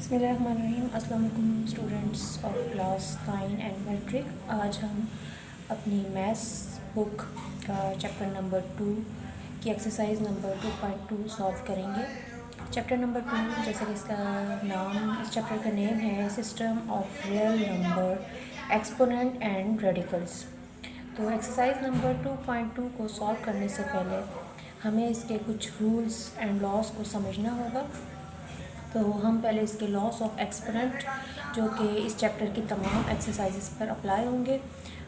बिस्मिल्लाहिर्रहमानिर्रहीम। अस्सलाम वालेकुम students of class 9 and matric. आज हम अपनी मैथ्स बुक का चैप्टर नंबर 2 की एक्सरसाइज नंबर 2.2 सॉल्व करेंगे। चैप्टर नंबर 2 जैसे कि इसका नाम, इस चैप्टर का नेम है system of real number, exponent and radicals. तो एक्सरसाइज नंबर 2.2 को सॉल्व करने से पहले हमें इसके कुछ रूल्स एंड लॉस को समझना होगा। तो हम पहले इसके लॉस ऑफ एक्सपोनेंट जो कि इस चैप्टर की तमाम एक्सरसाइजेस पर अप्लाई होंगे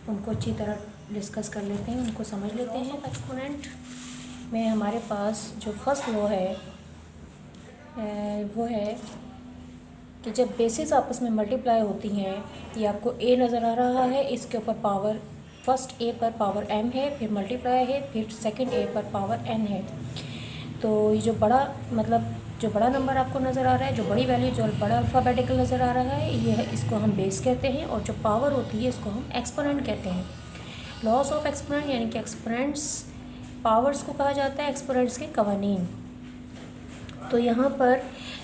उनको अच्छी तरह डिस्कस कर लेते हैं, उनको समझ लेते हैं। एक्सपोनेंट में हमारे पास जो फर्स्ट लॉ है वो है कि जब बेसिस आपस में मल्टीप्लाई होती हैं, ये आपको ए नज़र आ रहा है, इसके ऊपर पावर फर्स्ट ए पर पावर एम है, फिर मल्टीप्लाई है, फिर सेकंड ए पर पावर एन है। तो ये जो बड़ा नंबर आपको नज़र आ रहा है, जो बड़ी वैल्यू, जो बड़ा अल्फ़ाबेटिकल नज़र आ रहा है, ये है, इसको हम बेस कहते हैं, और जो पावर होती है इसको हम एक्सपोनेंट कहते हैं। लॉस ऑफ एक्सपोनेंट यानी कि एक्सपोनेंट्स पावर्स को कहा जाता है एक्सपोनेंट्स के कवानीन। तो यहाँ पर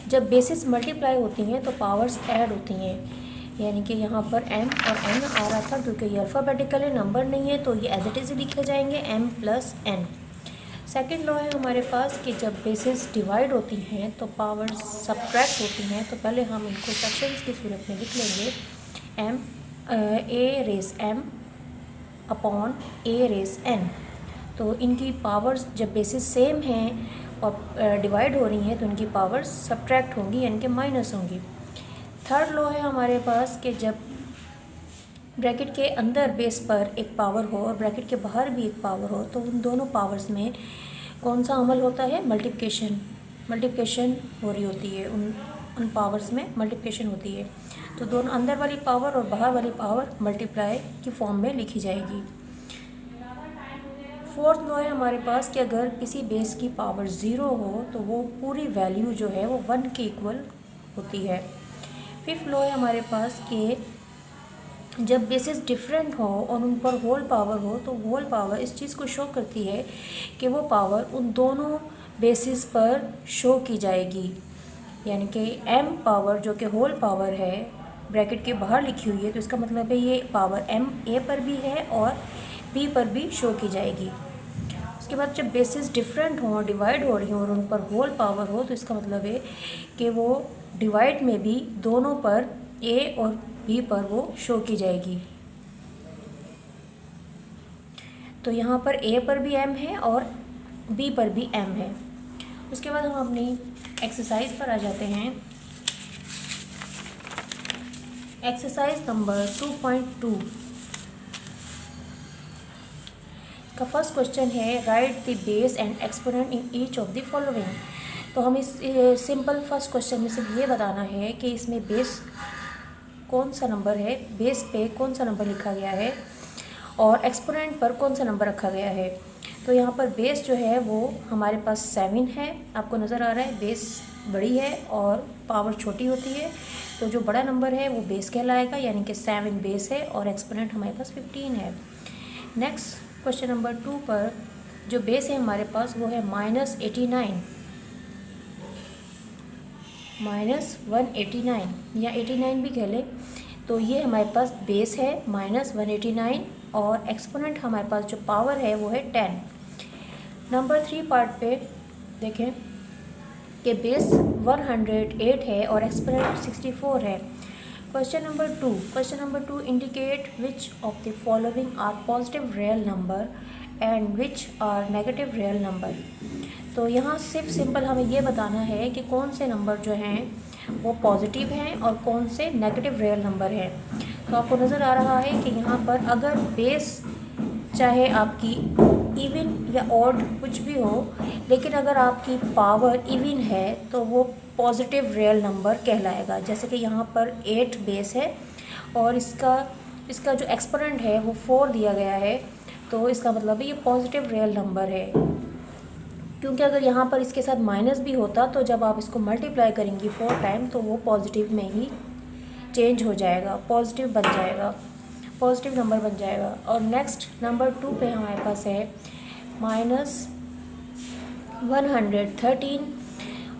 जब बेसिस मल्टीप्लाई होती हैं तो पावर्स ऐड होती हैं, यानी कि यहाँ पर m और n आ रहा था, क्योंकि ये अल्फ़ाबेटिकल है, नंबर नहीं है, तो ये एज इट इज़ लिखे जाएंगे m + n। सेकेंड लॉ है हमारे पास कि जब बेसिस डिवाइड होती हैं तो पावर्स सब्ट्रैक्ट होती हैं। तो पहले हम इनको सेक्शंस की सूरत में लिख लेंगे, a⁻m अपॉन a⁻n। तो इनकी पावर्स जब बेसिस सेम हैं और डिवाइड हो रही हैं तो इनकी पावर्स सब्ट्रैक्ट होंगी, यानी कि माइनस होंगी। थर्ड लॉ है हमारे पास कि जब ब्रैकेट के अंदर बेस पर एक पावर हो और ब्रैकेट के बाहर भी एक पावर हो तो उन दोनों पावर्स में कौन सा अमल होता है? मल्टीप्लिकेशन हो रही होती है, उन पावर्स में मल्टीप्लिकेशन होती है। तो दोनों अंदर वाली पावर और बाहर वाली पावर मल्टीप्लाई की फॉर्म में लिखी जाएगी। फोर्थ लॉ है हमारे पास कि अगर किसी बेस की पावर 0 हो तो वो पूरी वैल्यू जो है वो 1 के इक्वल होती है। फिफ्थ लॉ है हमारे पास कि जब बेसिस डिफरेंट हो और उन पर होल पावर हो तो होल पावर इस चीज़ को शो करती है कि वो पावर उन दोनों बेसिस पर शो की जाएगी, यानी कि m पावर जो कि होल पावर है ब्रैकेट के बाहर लिखी हुई है, तो इसका मतलब है ये पावर m a पर भी है और b पर भी शो की जाएगी। उसके बाद जब बेसिस डिफरेंट हो, डिवाइड हो रही हो और उन पर होल पावर हो, तो इसका मतलब है कि वो डिवाइड में भी दोनों पर a और b पर वो शो की जाएगी। तो यहाँ पर a पर भी m है और b पर भी m है। उसके बाद हम अपनी एक्सरसाइज पर आ जाते हैं। एक्सरसाइज नंबर 2.2 का फर्स्ट क्वेश्चन है right the base and exponent in each of the following. तो हम इस सिंपल फर्स्ट क्वेश्चन में सिर्फ ये बताना है कि इसमें बेस कौन सा नंबर है, बेस पे कौन सा नंबर लिखा गया है और एक्सपोनेंट पर कौन सा नंबर रखा गया है। तो यहाँ पर बेस जो है वो हमारे पास 7 है, आपको नज़र आ रहा है, बेस बड़ी है और पावर छोटी होती है, तो जो बड़ा नंबर है वो बेस कहलाएगा, यानी कि 7 बेस है और एक्सपोनेंट हमारे पास 15 है। नेक्स्ट क्वेश्चन नंबर 2 पर जो बेस है हमारे पास वो है -89 -189 या 89 भी कह लें। तो ये हमारे पास बेस है -189 और एक्सपोनेंट हमारे पास जो पावर है वो है 10। नंबर 3 पार्ट पे देखें कि बेस 108 है और एक्सपोनेंट 64 है। Question number 2 indicate which of the following are positive real number and which are negative real number. तो यहाँ सिर्फ सिंपल हमें ये बताना है कि कौन से नंबर जो हैं वो पॉजिटिव हैं और कौन से नेगेटिव रियल नंबर हैं। तो आपको नज़र आ रहा है कि यहाँ पर अगर बेस चाहे आपकी इवन या ऑड कुछ भी हो, लेकिन अगर आपकी पावर इवन है तो वो पॉजिटिव रियल नंबर कहलाएगा। जैसे कि यहाँ पर 8 बेस है और इसका जो एक्सपोनेंट है वो 4 दिया गया है, तो इसका मतलब है ये पॉजिटिव रियल नंबर है। क्योंकि अगर यहाँ पर इसके साथ माइनस भी होता तो जब आप इसको मल्टीप्लाई करेंगी 4 टाइम तो वो पॉजिटिव में ही चेंज हो जाएगा, पॉजिटिव बन जाएगा, पॉजिटिव नंबर बन जाएगा। और नेक्स्ट नंबर 2 पे हमारे पास है -113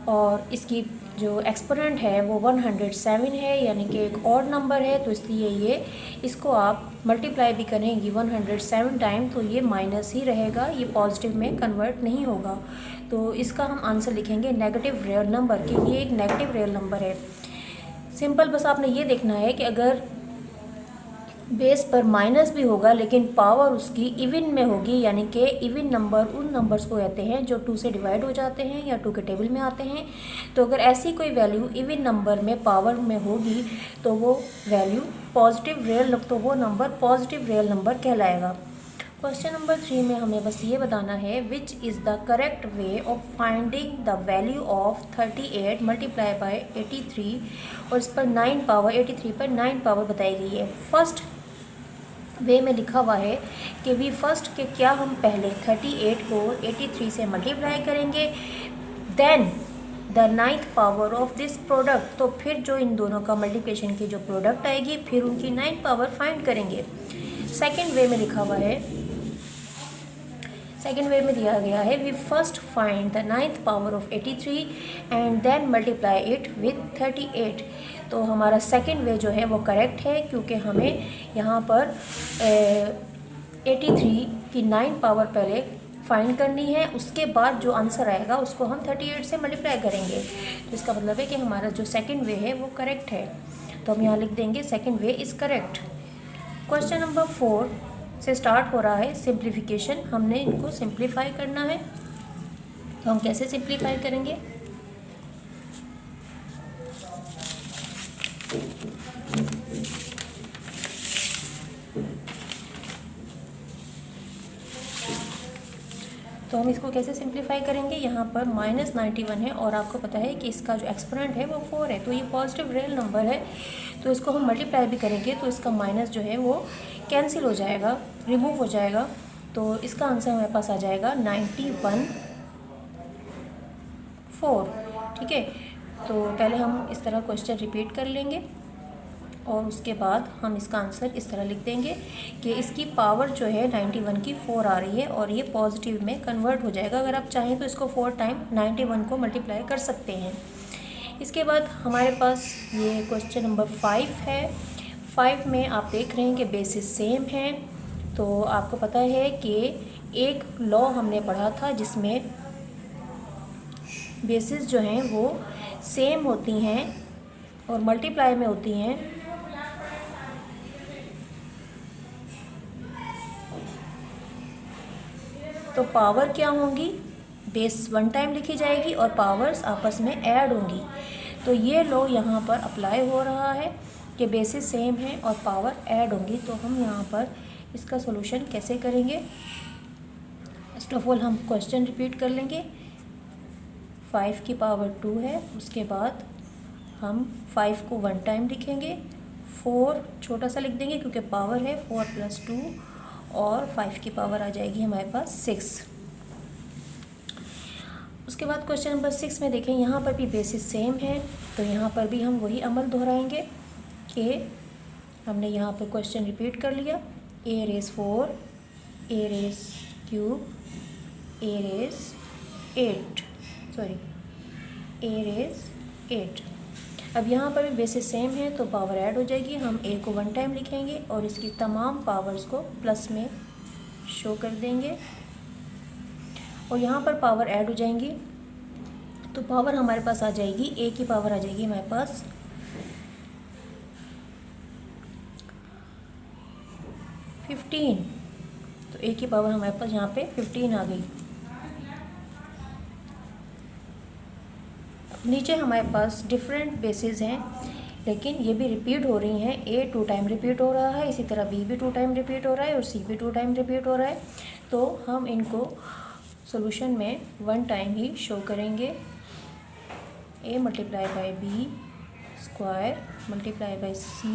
और इसकी जो एक्सपोनेंट है वो 107 है, यानी कि एक ऑड नंबर है, तो इसलिए ये इसको आप मल्टीप्लाई भी करेंगी 107 टाइम तो ये माइनस ही रहेगा, ये पॉजिटिव में कन्वर्ट नहीं होगा। तो इसका हम आंसर लिखेंगे नेगेटिव रियल नंबर, कि ये एक नेगेटिव रियल नंबर है। सिंपल, बस आपने ये देखना है कि अगर बेस पर माइनस भी होगा लेकिन पावर उसकी इवन में होगी, यानी कि इवन नंबर उन नंबर्स को कहते हैं जो 2 से डिवाइड हो जाते हैं या 2 के टेबल में आते हैं। तो अगर ऐसी कोई वैल्यू इवन नंबर में पावर में होगी तो वो वैल्यू पॉजिटिव रियल, तो वो नंबर पॉजिटिव रियल नंबर कहलाएगा। क्वेश्चन नंबर 3 में हमें बस ये बताना है which is the correct way of finding the value of 38 multiply by 83, और इस पर 9 पावर 83 पर 9 पावर बताई गई है। फर्स्ट वे में लिखा हुआ है कि वी फर्स्ट के क्या हम पहले 38 को 83 से मल्टीप्लाई करेंगे, then the 9th power of this product, तो फिर जो इन दोनों का मल्टीप्लिकेशन की जो प्रोडक्ट आएगी फिर उनकी 9 पावर फाइंड करेंगे। सेकेंड वे में लिखा हुआ है, सेकेंड वे में दिया गया है we first find the 9th power of 83 and then multiply it with 38। तो हमारा सेकेंड वे जो है वो करेक्ट है, क्योंकि हमें यहाँ पर 83 की 9 पावर पहले फाइंड करनी है, उसके बाद जो आंसर आएगा उसको हम 38 से मल्टीप्लाई करेंगे। तो इसका मतलब है कि हमारा जो सेकेंड वे है वो करेक्ट है, तो हम यहाँ लिख देंगे second way is correct. Question number 4 से स्टार्ट हो रहा है सिंप्लीफिकेशन, हमने इनको सिंप्लीफाई करना है। तो हम कैसे सिंप्लीफाई करेंगे, तो हम इसको कैसे सिंप्लीफाई करेंगे, यहाँ पर -91 है और आपको पता है कि इसका जो एक्सपोनेंट है वो 4 है, तो ये पॉजिटिव रियल नंबर है, तो इसको हम मल्टीप्लाई भी करेंगे तो इसका माइनस जो है वो कैंसिल हो जाएगा, रिमूव हो जाएगा। तो इसका आंसर हमारे पास आ जाएगा 91/4। ठीक है, तो पहले हम इस तरह क्वेश्चन रिपीट कर लेंगे और उसके बाद हम इसका आंसर इस तरह लिख देंगे कि इसकी पावर जो है 91 की 4 आ रही है और ये पॉजिटिव में कन्वर्ट हो जाएगा। अगर आप चाहें तो इसको 4 टाइम 91 को मल्टीप्लाई कर सकते हैं। इसके बाद हमारे पास ये क्वेश्चन नंबर 5 है। 5 में आप देख रहे हैं कि बेसिस सेम है, तो आपको पता है कि एक लॉ हमने पढ़ा था जिसमें बेसिस जो हैं वो सेम होती हैं और मल्टीप्लाई में होती हैं। तो पावर क्या होंगी, बेस 1 टाइम लिखी जाएगी और पावर्स आपस में ऐड होंगी। तो ये लॉ यहाँ पर अप्लाई हो रहा है कि बेसिस सेम है और पावर ऐड होंगी। तो हम यहाँ पर इसका सॉल्यूशन कैसे करेंगे, फर्स्ट ऑफ ऑल हम क्वेश्चन रिपीट कर लेंगे। 5 की पावर 2 है, उसके बाद हम 5 को 1 टाइम लिखेंगे, 4 छोटा सा लिख देंगे क्योंकि पावर है 4 + 2 और 5 की पावर आ जाएगी हमारे पास 6। उसके बाद क्वेश्चन नंबर 6 में देखें, यहाँ पर भी बेसिस सेम है, तो यहाँ पर भी हम वही अमल दोहराएंगे कि हमने यहाँ पर क्वेश्चन रिपीट कर लिया, a⁴, a⁵, a⁸ अब यहाँ पर भी बेसिस सेम है तो पावर ऐड हो जाएगी। हम a को 1 टाइम लिखेंगे और इसकी तमाम पावर्स को प्लस में शो कर देंगे और यहाँ पर पावर ऐड हो जाएंगी। तो पावर हमारे पास आ जाएगी, a की पावर आ जाएगी हमारे पास 15, तो a की पावर हमारे पास यहाँ पे 15 आ गई। नीचे हमारे पास डिफरेंट बेसिस हैं लेकिन ये भी रिपीट हो रही हैं। a 2 टाइम रिपीट हो रहा है, इसी तरह b भी 2 टाइम रिपीट हो रहा है और c भी 2 टाइम रिपीट हो रहा है। तो हम इनको सॉल्यूशन में 1 टाइम ही शो करेंगे। a multiply by b square multiply by c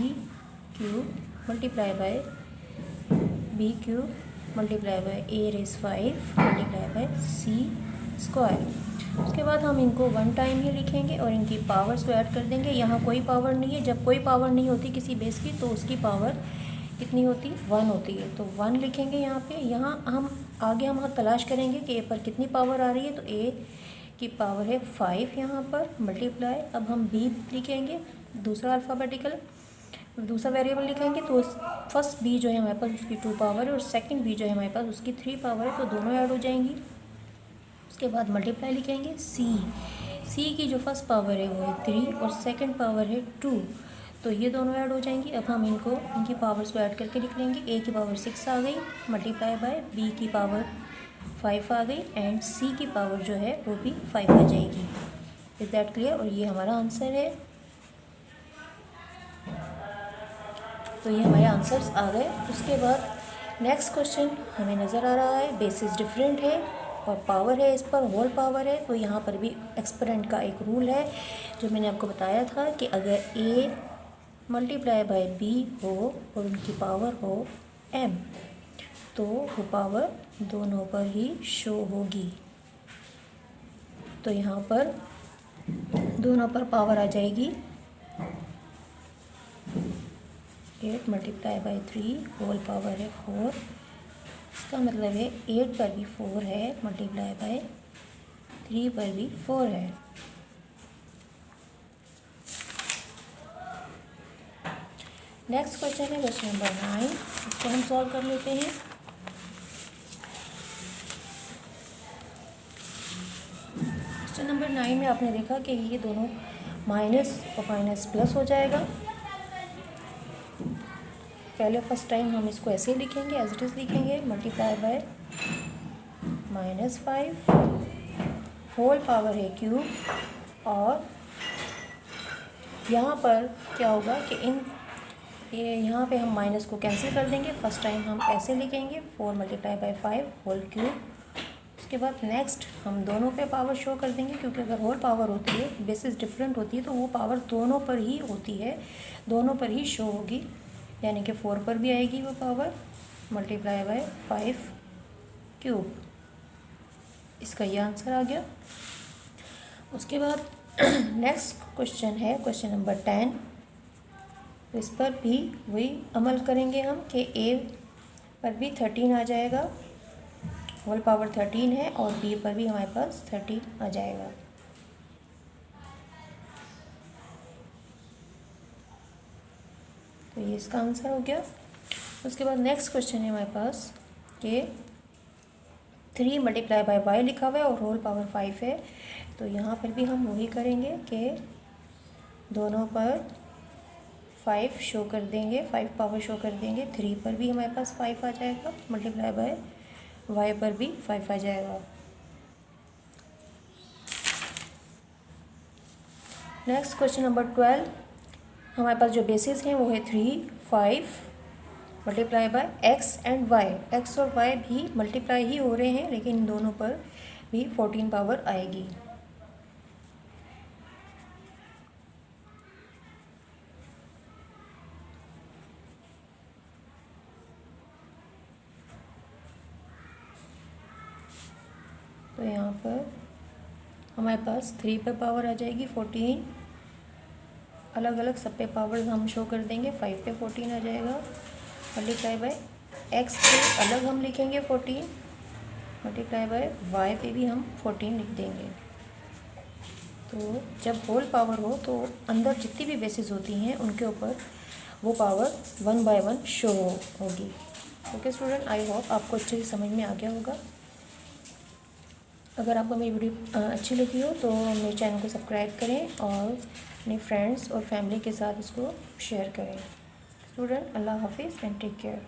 cube multiply by b cube multiply by a⁵ multiply by c square. उसके बाद हम इनको 1 टाइम ही लिखेंगे और इनकी पावर्स को ऐड कर देंगे। यहाँ कोई पावर नहीं है, जब कोई पावर नहीं होती किसी बेस की तो उसकी पावर कितनी होती, 1 होती है, तो 1 लिखेंगे यहाँ पे। यहाँ हम आगे हम तलाश करेंगे कि a पर कितनी पावर आ रही है, तो a की पावर है 5 यहाँ पर मल्टीप्लाई। अब हम b लिखेंगे, दूसरा अल्फ़ाबेटिकल दूसरा वेरिएबल लिखेंगे, तो फर्स्ट b जो है हमारे पास उसकी 2 पावर है और सेकंड b जो है हमारे पास उसकी 3 पावर है, तो दोनों ऐड हो जाएंगी। उसके बाद मल्टीप्लाई लिखेंगे c की जो फर्स्ट पावर है वो है 3 और सेकंड पावर है 2, तो ये दोनों ऐड हो जाएंगी। अब हम इनकी पावर्स को ऐड करके लिख लेंगे। a की पावर 6 आ गई मल्टीप्लाई बाय b की पावर 5 आ गई एंड c की पावर जो है वो भी 5 आ जाएगी। Is that clear? और ये हमारा आंसर है। तो ये हमारे आंसर्स आ गए। उसके बाद नेक्स्ट क्वेश्चन हमें नज़र आ रहा है, बेसिस डिफरेंट है और पावर है इस पर होल पावर है। तो यहाँ पर भी एक्सपेरेंट का एक रूल है जो मैंने आपको बताया था कि अगर a मल्टीप्लाई बाय b हो और उनकी पावर हो m, तो वो पावर दोनों पर ही शो होगी। तो यहाँ पर दोनों पर पावर आ जाएगी 8 मल्टीप्लाई बाई 3 होल पावर है 4। इसका मतलब है 8 पर भी 4 है मल्टीप्लाई बाय 3 पर भी 4 है। नेक्स्ट क्वेश्चन है क्वेश्चन नंबर 9, इसको हम सॉल्व कर लेते हैं। क्वेश्चन नंबर 9 में आपने देखा कि ये दोनों माइनस और माइनस प्लस हो जाएगा। पहले फर्स्ट टाइम हम इसको ऐसे ही लिखेंगे, एज इट इज़ लिखेंगे, मल्टीप्लाई बाय -5 होल पावर है क्यूब। और यहाँ पर क्या होगा कि यहाँ पे हम माइनस को कैंसिल कर देंगे। फर्स्ट टाइम हम ऐसे लिखेंगे 4 मल्टीप्लाई बाय 5 होल क्यूब। उसके बाद नेक्स्ट हम दोनों पे पावर शो कर देंगे, क्योंकि अगर होल पावर होती है, बेसिस डिफरेंट होती है, तो वो पावर दोनों पर ही होती है, दोनों पर ही शो होगी। यानी कि 4 पर भी आएगी वो पावर मल्टीप्लाई बाय 5 क्यूब। इसका ये आंसर आ गया। उसके बाद नेक्स्ट क्वेश्चन है क्वेश्चन नंबर 10। इस पर भी वही अमल करेंगे हम कि a पर भी 13 आ जाएगा, होल पावर 13 है, और b पर भी हमारे पास 13 आ जाएगा। तो ये इसका आंसर हो गया। उसके बाद नेक्स्ट क्वेश्चन है हमारे पास कि 3 मल्टीप्लाई बाय y लिखा हुआ है और होल पावर 5 है। तो यहाँ पर भी हम वही करेंगे कि दोनों पर 5 शो कर देंगे, 5 पावर शो कर देंगे। 3 पर भी हमारे पास 5 आ जाएगा मल्टीप्लाई बाय y पर भी 5 आ जाएगा। नेक्स्ट क्वेश्चन नंबर 12, हमारे पास जो बेसिस हैं वो है 3, 5 multiply by x and y। x और y भी मल्टीप्लाई ही हो रहे हैं, लेकिन इन दोनों पर भी 14 पावर आएगी। तो यहाँ पर हमारे पास 3 पे पावर आ जाएगी 14, अलग अलग सब पे पावर हम शो कर देंगे। 5 पे 14 आ जाएगा मल्टीप्लाई बाय x पे अलग हम लिखेंगे 14 मल्टीप्लाई बाय y पे भी हम 14 लिख देंगे। तो जब होल पावर हो तो अंदर जितनी भी बेसिस होती हैं उनके ऊपर वो पावर 1 बाय 1 शो होगी। ओके स्टूडेंट, आई होप आपको अच्छे से समझ में आ गया होगा। अगर आपको मेरी वीडियो अच्छी लगी हो तो मेरे चैनल को सब्सक्राइब करें और अपने फ्रेंड्स और फैमिली के साथ इसको शेयर करें। स्टूडेंट, अल्लाह हाफिज़ एंड टेक केयर।